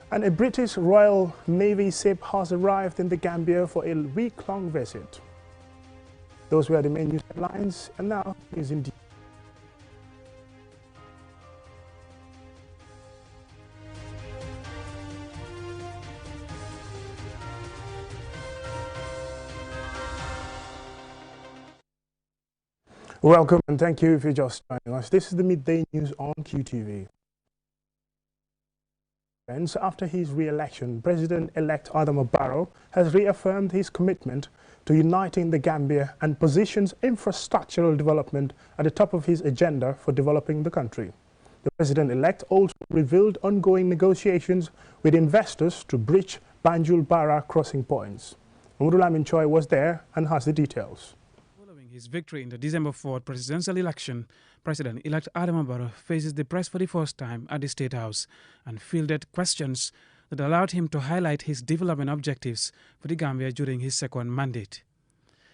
And a British Royal Navy ship has arrived in the Gambia for a week-long visit. Those were the main news headlines, and now news in detail. Welcome and thank you if you're just joining us. This is the midday news on QTV. After his re-election, President-elect Adama Barrow has reaffirmed his commitment to uniting the Gambia and positions infrastructural development at the top of his agenda for developing the country. The President-elect also revealed ongoing negotiations with investors to bridge Banjul-Barra crossing points. Mudulamin Choi was there and has the details. Following his victory in the December 4th presidential election, President-elect Adama Barrow faces the press for the first time at the State House and fielded questions that allowed him to highlight his development objectives for the Gambia during his second mandate.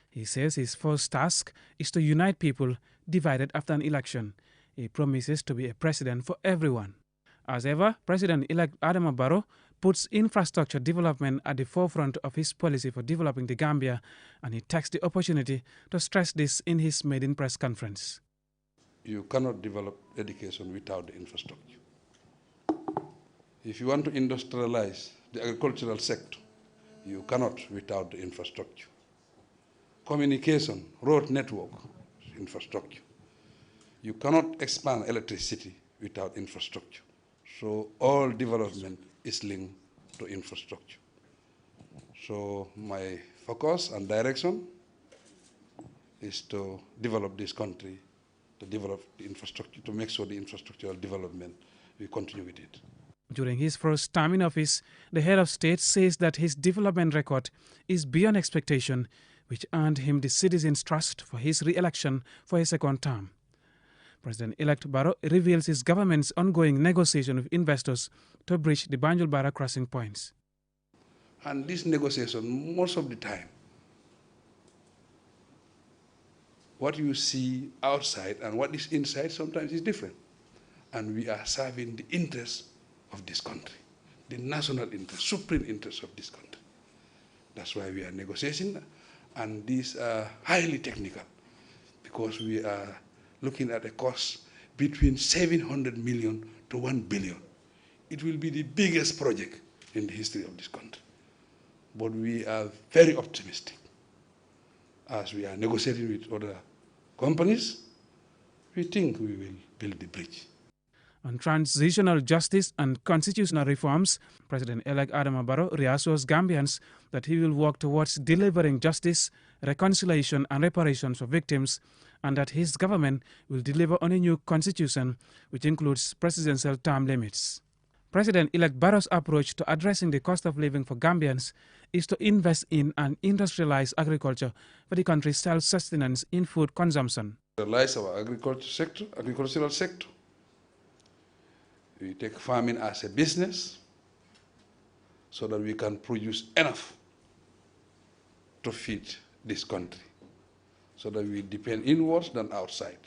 He says his first task is to unite people divided after an election. He promises to be a president for everyone. As ever, President-elect Adama Barrow puts infrastructure development at the forefront of his policy for developing the Gambia, and he takes the opportunity to stress this in his maiden press conference. You cannot develop education without the infrastructure. If you want to industrialize the agricultural sector, you cannot without the infrastructure. Communication, road network, infrastructure. You cannot expand electricity without infrastructure. So all development is linked to infrastructure. So my focus and direction is to develop this country, to develop the infrastructure, to make sure the infrastructural development, we continue with it. During his first time in office, the head of state says that his development record is beyond expectation, which earned him the citizens' trust for his re-election for a second term. President-elect Barrow reveals his government's ongoing negotiation with investors to bridge the Banjul-Barra crossing points. And this negotiation, most of the time, what you see outside and what is inside sometimes is different. And we are serving the interests of this country, the national interest, supreme interest of this country. That's why we are negotiating, and these are highly technical, because we are looking at a cost between 700 million to 1 billion. It will be the biggest project in the history of this country. But we are very optimistic. As we are negotiating with other companies, we think we will build the bridge. On transitional justice and constitutional reforms, President-elect Adama Barrow reassures Gambians that he will work towards delivering justice, reconciliation and reparations for victims, and that his government will deliver on a new constitution which includes presidential term limits. President-elect Barrow's approach to addressing the cost of living for Gambians is to invest in and industrialize agriculture for the country's self-sustenance in food consumption. Realize our agricultural sector. We take farming as a business so that we can produce enough to feed this country, so that we depend inwards than outside.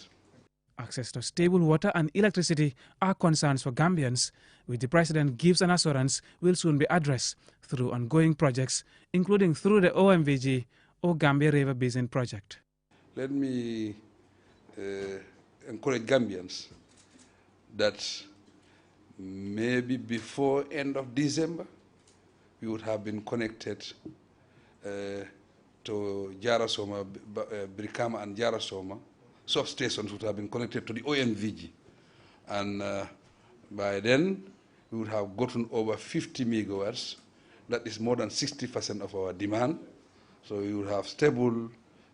Access to stable water and electricity are concerns for Gambians, which the President gives an assurance will soon be addressed through ongoing projects, including through the OMVG or Gambia River Basin Project. Let me encourage Gambians that maybe before end of December, we would have been connected to Jarasoma, Brikama and Jarasoma. Substations would have been connected to the OMVG. And by then, we would have gotten over 50 megawatts. That is more than 60% of our demand. So we would have stable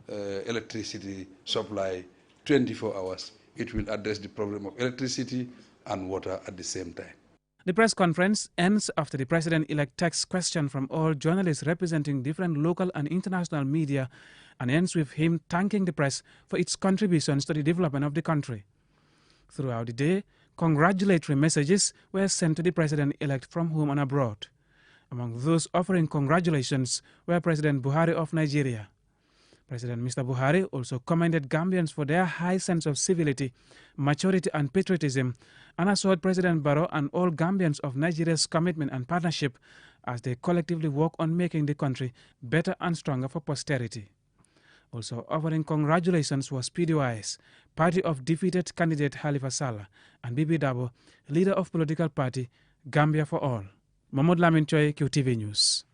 electricity supply 24 hours. It will address the problem of electricity and water at the same time. The press conference ends after the President-elect takes questions from all journalists representing different local and international media, and ends with him thanking the press for its contributions to the development of the country. Throughout the day, congratulatory messages were sent to the President-elect from home and abroad. Among those offering congratulations were President Buhari of Nigeria, President Mr. Buhari also commended Gambians for their high sense of civility, maturity and patriotism, and assured President Barrow and all Gambians of Nigeria's commitment and partnership as they collectively work on making the country better and stronger for posterity. Also offering congratulations was PDOIS, party of defeated candidate Halifa Sallah, and Bibi Dabo, leader of political party Gambia for All. Mahmoud Lamin Choi, QTV News.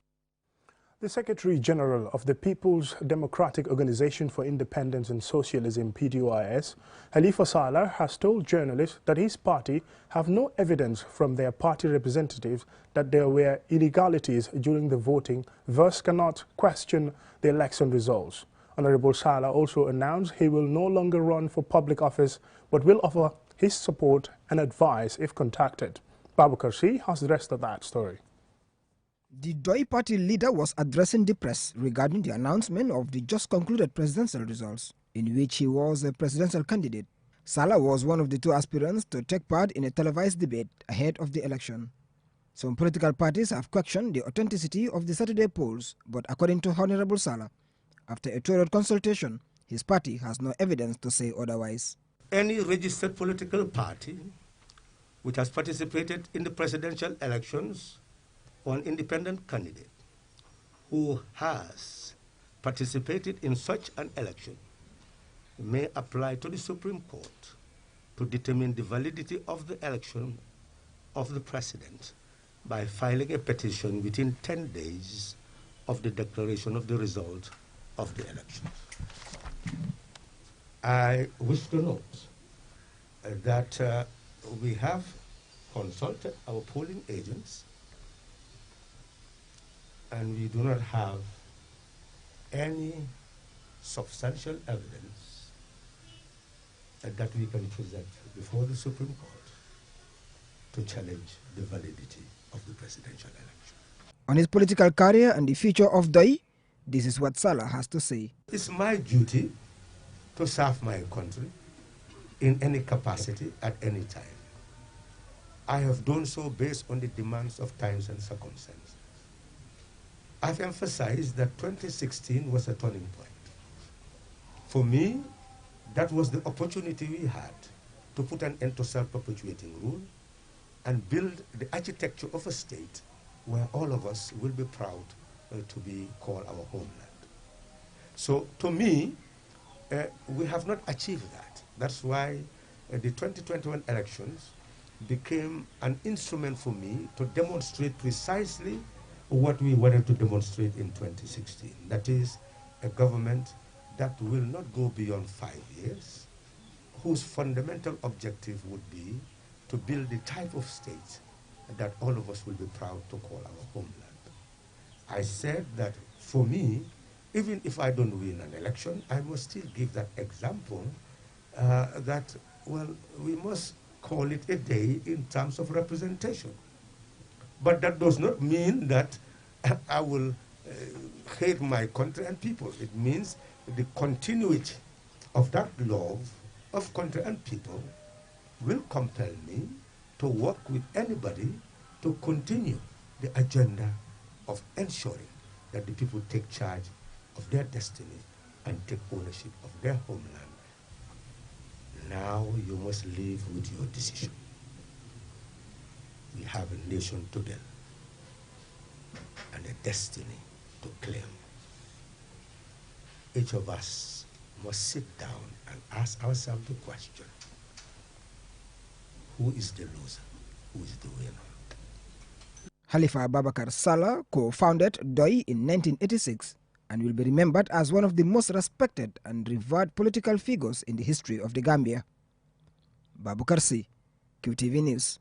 The Secretary General of the People's Democratic Organization for Independence and Socialism, PDOIS, Halifa Sallah, has told journalists that his party have no evidence from their party representatives that there were illegalities during the voting, thus cannot question the election results. Honorable Sallah also announced he will no longer run for public office but will offer his support and advice if contacted. Babu Karsi has the rest of that story. The Doi party leader was addressing the press regarding the announcement of the just concluded presidential results, in which he was a presidential candidate. Sallah was one of the two aspirants to take part in a televised debate ahead of the election. Some political parties have questioned the authenticity of the Saturday polls, but according to Honorable Sallah, after a thorough consultation, his party has no evidence to say otherwise. Any registered political party which has participated in the presidential elections or an independent candidate who has participated in such an election may apply to the Supreme Court to determine the validity of the election of the president by filing a petition within 10 days of the declaration of the result of the election. I wish to note that we have consulted our polling agents and we do not have any substantial evidence that we can present before the Supreme Court to challenge the validity of the presidential election. On his political career and the future of Doi, this is what Sallah has to say. It's my duty to serve my country in any capacity at any time. I have done so based on the demands of times and circumstances. I've emphasized that 2016 was a turning point. For me, that was the opportunity we had to put an end to self-perpetuating rule and build the architecture of a state where all of us will be proud to be called our homeland. So to me, we have not achieved that. That's why the 2021 elections became an instrument for me to demonstrate precisely what we wanted to demonstrate in 2016. That is, a government that will not go beyond 5 years, whose fundamental objective would be to build the type of state that all of us will be proud to call our homeland. I said that for me, even if I don't win an election, I must still give that example that, well, we must call it a day in terms of representation. But that does not mean that I will hate my country and people. It means the continuity of that love of country and people will compel me to work with anybody to continue the agenda of ensuring that the people take charge of their destiny and take ownership of their homeland. Now you must live with your decision. We have a nation to build and a destiny to claim. Each of us must sit down and ask ourselves the question, who is the loser? Who is the winner? Halifa Babakar Sallah co-founded Doi in 1986 and will be remembered as one of the most respected and revered political figures in the history of the Gambia. Babu Karsi, QTV News.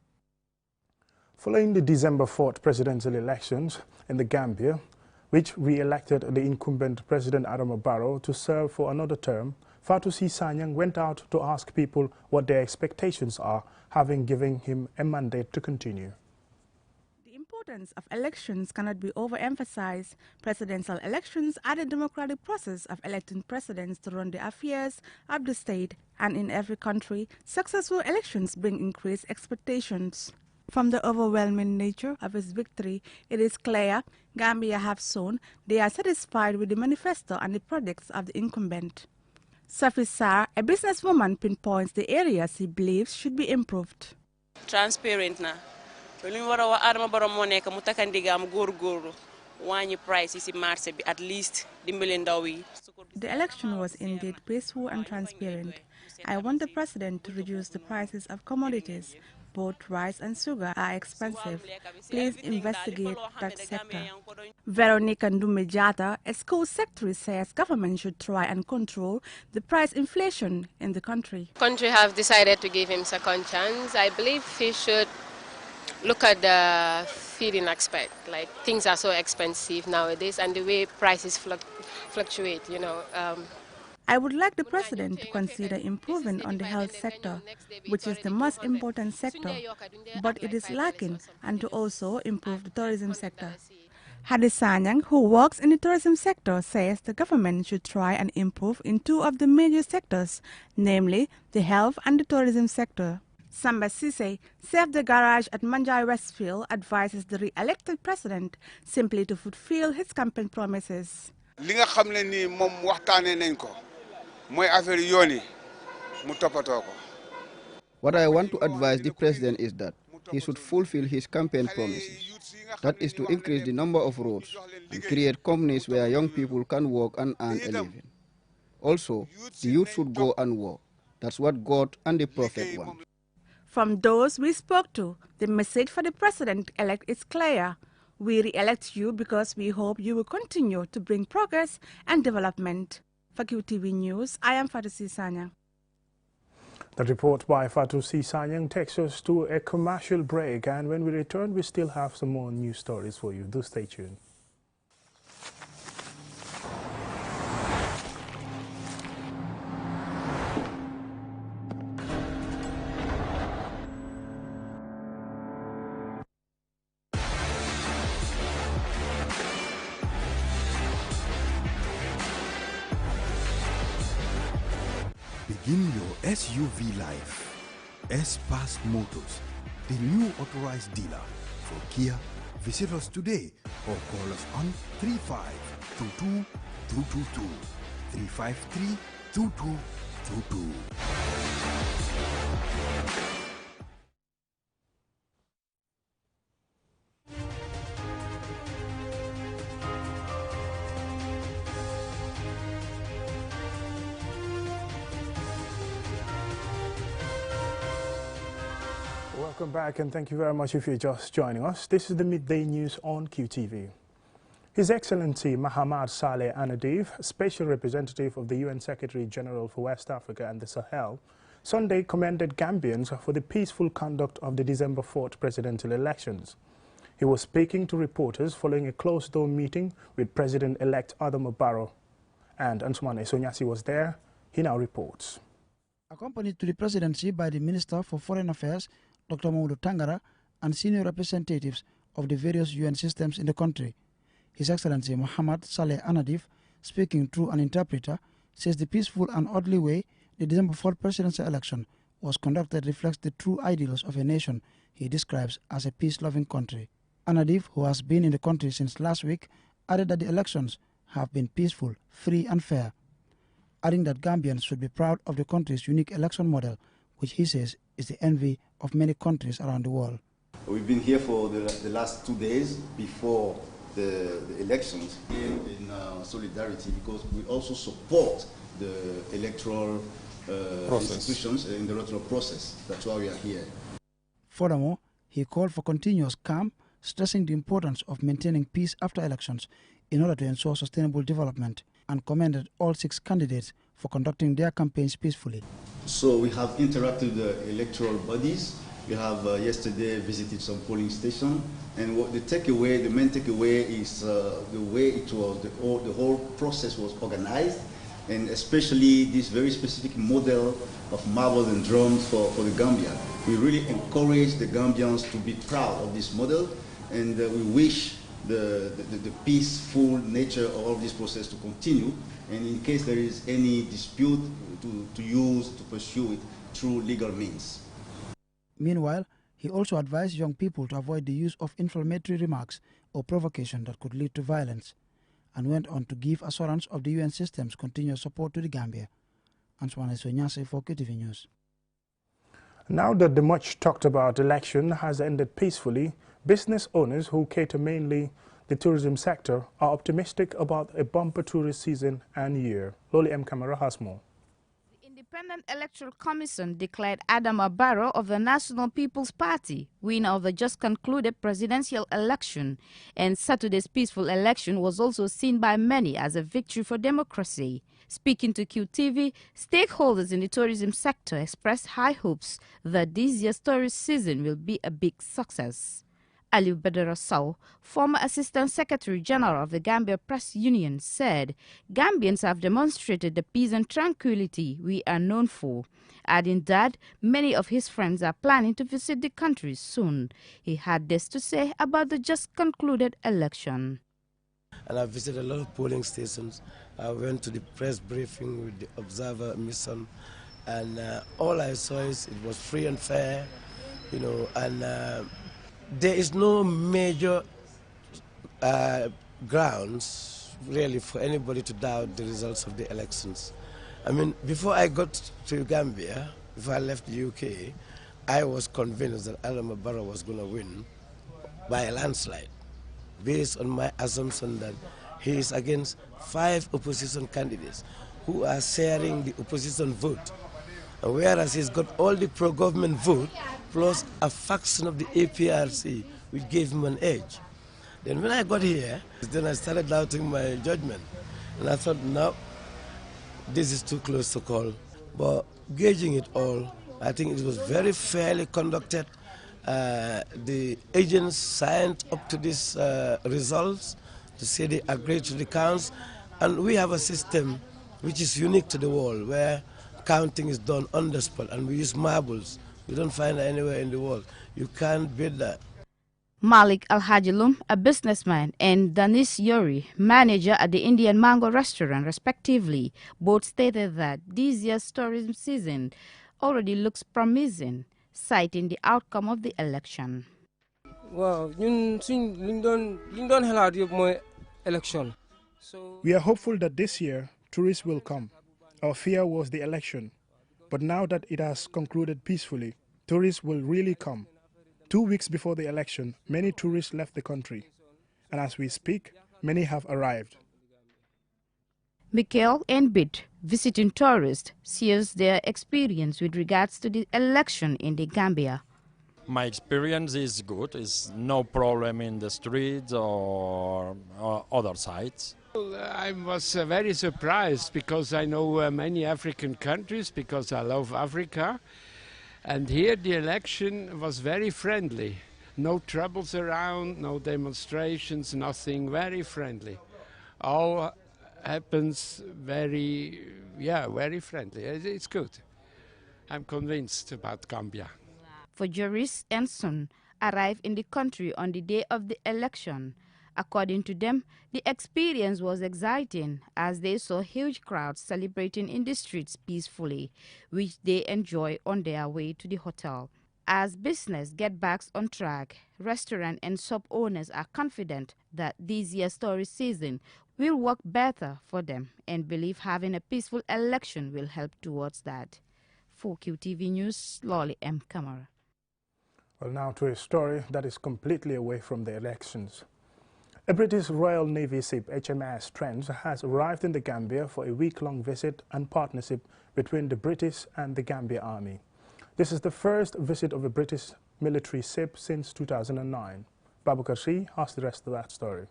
Following the December 4th presidential elections in the Gambia, which re-elected the incumbent President Adama Barrow to serve for another term, Fatou C. Sanyang went out to ask people what their expectations are, having given him a mandate to continue. The importance of elections cannot be overemphasized. Presidential elections are the democratic process of electing presidents to run the affairs of the state, and in every country, successful elections bring increased expectations. From the overwhelming nature of his victory, it is clear Gambia have shown they are satisfied with the manifesto and the projects of the incumbent. Safi Sarr, a businesswoman, pinpoints the areas he believes should be improved. Transparent na. At least the election was indeed peaceful and transparent. I want the president to reduce the prices of commodities. Both rice and sugar are expensive. Please investigate that sector. Veronica Ndumejata, a school secretary, says government should try and control the price inflation in the country. Country have decided to give him second chance. I believe he should look at the feeding aspect. Like, things are so expensive nowadays, and the way prices fluctuate, you know. I would like the president to consider improving on the health sector, which is the most important sector, but it is lacking, and to also improve the tourism sector. Hadi Sanyang, who works in the tourism sector, says the government should try and improve in two of the major sectors, namely the health and the tourism sector. Samba Sise, Save the Garage at Manjai Westfield, advises the re-elected president simply to fulfill his campaign promises. What I want to advise the president is that he should fulfill his campaign promises. That is to increase the number of roads and create companies where young people can work and earn a living. Also, the youth should go and work. That's what God and the prophet want. From those we spoke to, the message for the president-elect is clear. We re-elect you because we hope you will continue to bring progress and development. For Qtv News, I am Fatou Sanyang. The report by Fatou Sanyang takes us to a commercial break, and when we return, we still have some more news stories for you. Do stay tuned. Begin your SUV life. S-Pass Motors, the new authorized dealer for Kia. Visit us today or call us on 3522 222 353 2222. Welcome back, and thank you very much if you're just joining us. This is the midday news on QTV. His Excellency Mahamad Saleh Anadif, Special Representative of the UN Secretary General for West Africa and the Sahel, Sunday commended Gambians for the peaceful conduct of the December 4th presidential elections. He was speaking to reporters following a closed-door meeting with President-elect Adama Barrow. And Ansumane Sonyasi was there. He now reports. Accompanied to the presidency by the Minister for Foreign Affairs, Dr. Mamadou Tangara, and senior representatives of the various UN systems in the country, His Excellency Mohamed Saleh Anadif, speaking through an interpreter, says the peaceful and orderly way the December 4th presidential election was conducted reflects the true ideals of a nation he describes as a peace-loving country. Anadif, who has been in the country since last week, added that the elections have been peaceful, free and fair, adding that Gambians should be proud of the country's unique election model, which he says is the envy of many countries around the world. We've been here for the last 2 days before the elections here in solidarity, because we also support the electoral institutions in the electoral process. That's why we are here. Furthermore, he called for continuous calm, stressing the importance of maintaining peace after elections in order to ensure sustainable development, and commended all 6 candidates for conducting their campaigns peacefully. So we have interacted with the electoral bodies. We have yesterday visited some polling stations, and what the main takeaway is the way it was, the whole process was organized, and especially this very specific model of marbles and drums for the Gambia. We really encourage the Gambians to be proud of this model, and we wish the peaceful nature of all this process to continue, and in case there is any dispute, to pursue it through legal means. Meanwhile, He also advised young people to avoid the use of inflammatory remarks or provocation that could lead to violence, and went on to give assurance of the UN system's continuous support to the Gambia. Antoine Sonyase for Qtv News. Now that the much talked about election has ended peacefully, business owners who cater mainly the tourism sector are optimistic about a bumper tourist season and year. Loli M. Camara has more. The Independent Electoral Commission declared Adama Barrow of the National People's Party winner of the just concluded presidential election, and Saturday's peaceful election was also seen by many as a victory for democracy. Speaking to QTV, stakeholders in the tourism sector expressed high hopes that this year's tourist season will be a big success. Aliu Badara Sow, former Assistant Secretary General of the Gambia Press Union, said Gambians have demonstrated the peace and tranquility we are known for, adding that many of his friends are planning to visit the country soon. He had this to say about the just concluded election. And I visited a lot of polling stations. I went to the press briefing with the Observer mission, and all I saw is it was free and fair, you know, and there is no major grounds really for anybody to doubt the results of the elections. I mean, before I got to Gambia, before I left the UK, I was convinced that Adama Barrow was going to win by a landslide, based on my assumption that he is against 5 opposition candidates who are sharing the opposition vote. And whereas he's got all the pro-government vote, plus a faction of the APRC, which gave him an edge. Then when I got here, then I started doubting my judgment. And I thought, no, this is too close to call. But gauging it all, I think it was very fairly conducted. The agents signed up to these results to say they agreed to the counts. And we have a system which is unique to the world, where counting is done on the spot, and we use marbles. We don't find that anywhere in the world. You can't beat that. Malik Al-Hajilum, a businessman, and Danis Yuri, manager at the Indian Mango restaurant, respectively, both stated that this year's tourism season already looks promising, citing the outcome of the election. Wow, election. We are hopeful that this year tourists will come. Our fear was the election, but now that it has concluded peacefully, tourists will really come. 2 weeks before the election, many tourists left the country, and as we speak, many have arrived. Mikhail Enbit, visiting tourists, shares their experience with regards to the election in the Gambia. My experience is good. It's no problem in the streets or other sites. I was very surprised because I know many African countries, because I love Africa. And here the election was very friendly. No troubles around, no demonstrations, nothing, very friendly. All happens very friendly. It's good. I'm convinced about Gambia. For Joris and Son arrived in the country on the day of the election. According to them, the experience was exciting as they saw huge crowds celebrating in the streets peacefully, which they enjoy on their way to the hotel. As business gets back on track, restaurant and shop owners are confident that this year's tourist season will work better for them and believe having a peaceful election will help towards that. For QTV News, Lolly M. Kamara. Well, now to a story that is completely away from the elections. A British Royal Navy ship, HMS Trent, has arrived in the Gambia for a week-long visit and partnership between the British and the Gambia Army. This is the first visit of a British military ship since 2009. Babukar Shi has the rest of that story.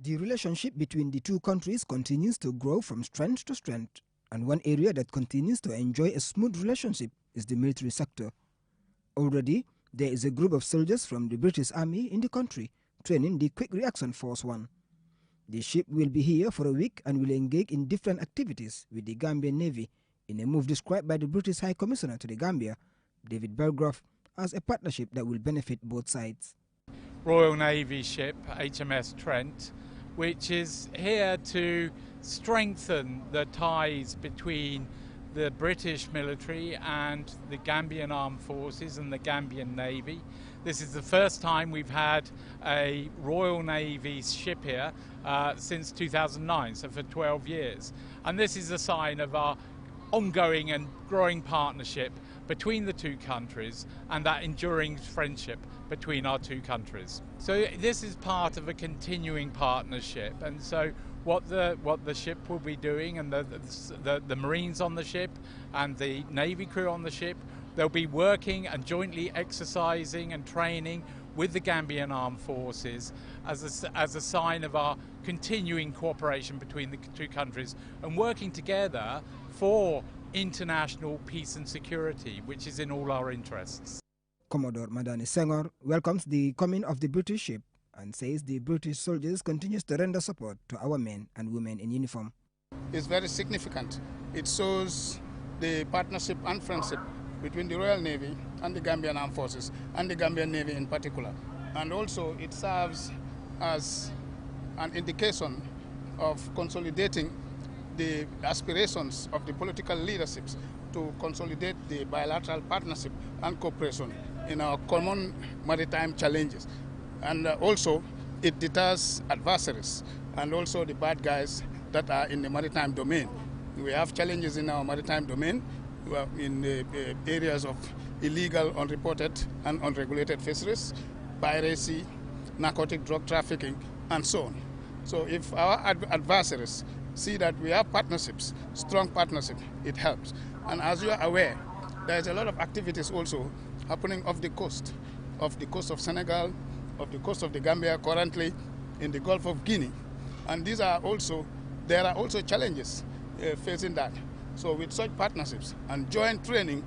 The relationship between the two countries continues to grow from strength to strength, and one area that continues to enjoy a smooth relationship is the military sector. Already, there is a group of soldiers from the British Army in the country, training the Quick Reaction Force 1. The ship will be here for a week and will engage in different activities with the Gambian Navy in a move described by the British High Commissioner to the Gambia, David Belgrove, as a partnership that will benefit both sides. Royal Navy ship HMS Trent, which is here to strengthen the ties between the British military and the Gambian Armed Forces and the Gambian Navy. This is the first time we've had a Royal Navy ship here since 2009, so for 12 years. And this is a sign of our ongoing and growing partnership between the two countries and that enduring friendship between our two countries. So this is part of a continuing partnership, and so what the ship will be doing, and the Marines on the ship and the Navy crew on the ship, they'll be working and jointly exercising and training with the Gambian Armed Forces as a sign of our continuing cooperation between the two countries and working together for international peace and security, which is in all our interests. Commodore Madani Senghor welcomes the coming of the British ship and says the British soldiers continues to render support to our men and women in uniform. It's very significant. It shows the partnership and friendship between the Royal Navy and the Gambian Armed Forces, and the Gambian Navy in particular. And also it serves as an indication of consolidating the aspirations of the political leaderships to consolidate the bilateral partnership and cooperation in our common maritime challenges. And also it deters adversaries and also the bad guys that are in the maritime domain. We have challenges in our maritime domain in the areas of illegal, unreported and unregulated fisheries, piracy, narcotic drug trafficking, and so on. So if our adversaries see that we have partnerships, strong partnership, it helps. And as you are aware, there's a lot of activities also happening off the coast of Senegal, off the coast of the Gambia, currently in the Gulf of Guinea. And there are also challenges facing that. So with such partnerships and joint training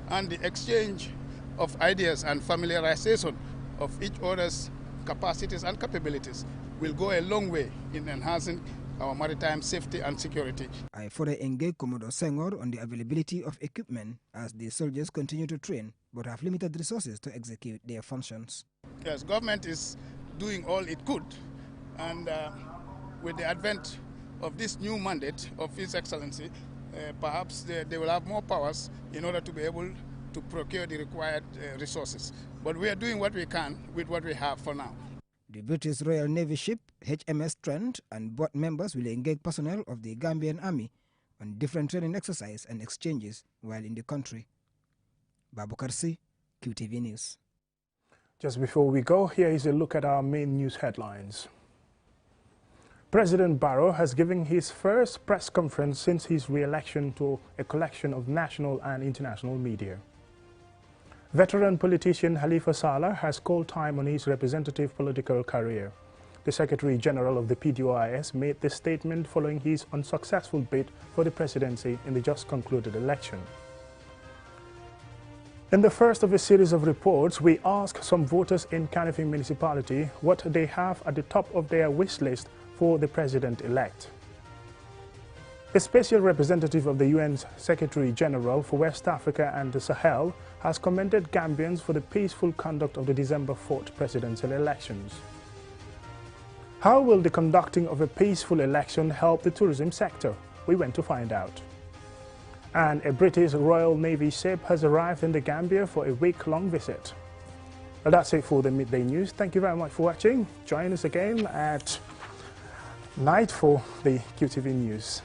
and the exchange of ideas and familiarization of each other's capacities and capabilities will go a long way in enhancing our maritime safety and security. I further engage Commodore Senghor on the availability of equipment as the soldiers continue to train but have limited resources to execute their functions. Yes, government is doing all it could, and with the advent of this new mandate of His Excellency, perhaps they will have more powers in order to be able to procure the required resources. But we are doing what we can with what we have for now. The British Royal Navy ship HMS Trent and board members will engage personnel of the Gambian Army on different training exercises and exchanges while in the country. Babukar Si, QTV News. Just before we go, here is a look at our main news headlines. President Barrow has given his first press conference since his re-election to a collection of national and international media. Veteran politician Halifa Saleh has called time on his representative political career. The Secretary General of the PDOIS made this statement following his unsuccessful bid for the presidency in the just concluded election. In the first of a series of reports, we asked some voters in Kanifing municipality what they have at the top of their wish list for the president-elect. A special representative of the UN's Secretary General for West Africa and the Sahel has commended Gambians for the peaceful conduct of the December 4th presidential elections. How will the conducting of a peaceful election help the tourism sector? We went to find out. And a British Royal Navy ship has arrived in the Gambia for a week-long visit. Well, that's it for the Midday News. Thank you very much for watching. Join us again at night for the QTV News.